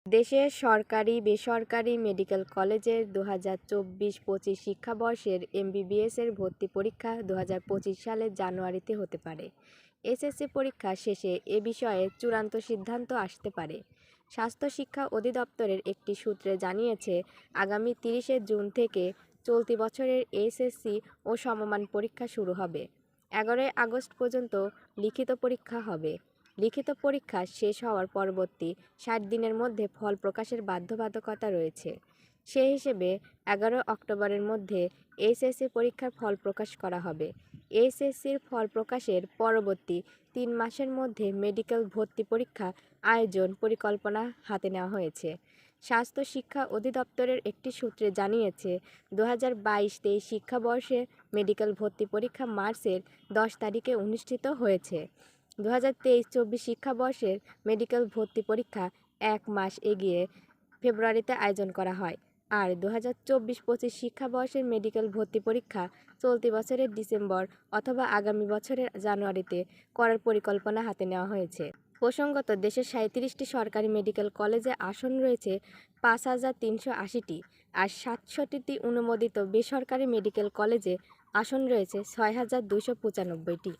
দেশের সরকারি বেসরকারি মেডিকেল কলেজের 2024-25 শিক্ষাবর্ষের এমবিবিএসের ভর্তি পরীক্ষা 2025 সালের জানুয়ারিতে হতে পারে। এসএসসি পরীক্ষা শেষে এ বিষয়ে চূড়ান্ত সিদ্ধান্ত আসতে পারে। স্বাস্থ্য শিক্ষা অধিদপ্তরের একটি সূত্রে জানিয়েছে, আগামী 30শে জুন থেকে চলতি বছরের এসএসসি ও সমমান পরীক্ষা শুরু হবে। 11 আগস্ট পর্যন্ত লিখিত পরীক্ষা হবে। লিখিত পরীক্ষা শেষ হওয়ার পরবর্তী 60 দিনের মধ্যে ফল প্রকাশের বাধ্যবাধকতা রয়েছে। সে হিসেবে 11 অক্টোবরের মধ্যে এইচএসসি পরীক্ষার ফল প্রকাশ করা হবে। এইচএসসির ফল প্রকাশের পরবর্তী 3 মাসের মধ্যে মেডিকেল ভর্তি পরীক্ষা আয়োজন পরিকল্পনা হাতে নেওয়া হয়েছে। স্বাস্থ্য শিক্ষা অধিদপ্তরের একটি সূত্রে জানিয়েছে, 2022-23 শিক্ষাবর্ষে মেডিকেল ভর্তি পরীক্ষা মার্চের 10 তারিখে অনুষ্ঠিত হয়েছে। 2023-24 শিক্ষাবর্ষের মেডিকেল ভর্তি পরীক্ষা 1 মাস এগিয়ে ফেব্রুয়ারিতে আয়োজন করা হয়। আর 2024-25 শিক্ষাবর্ষের মেডিকেল ভর্তি পরীক্ষা চলতি বছরের ডিসেম্বর অথবা আগামী বছরের জানুয়ারিতে করার পরিকল্পনা হাতে নেওয়া হয়েছে। প্রসঙ্গত, দেশের 37টি সরকারি মেডিকেল কলেজে আসন রয়েছে 5,380টি, আর 67টি অনুমোদিত বেসরকারি মেডিকেল কলেজে আসন রয়েছে 6,295টি।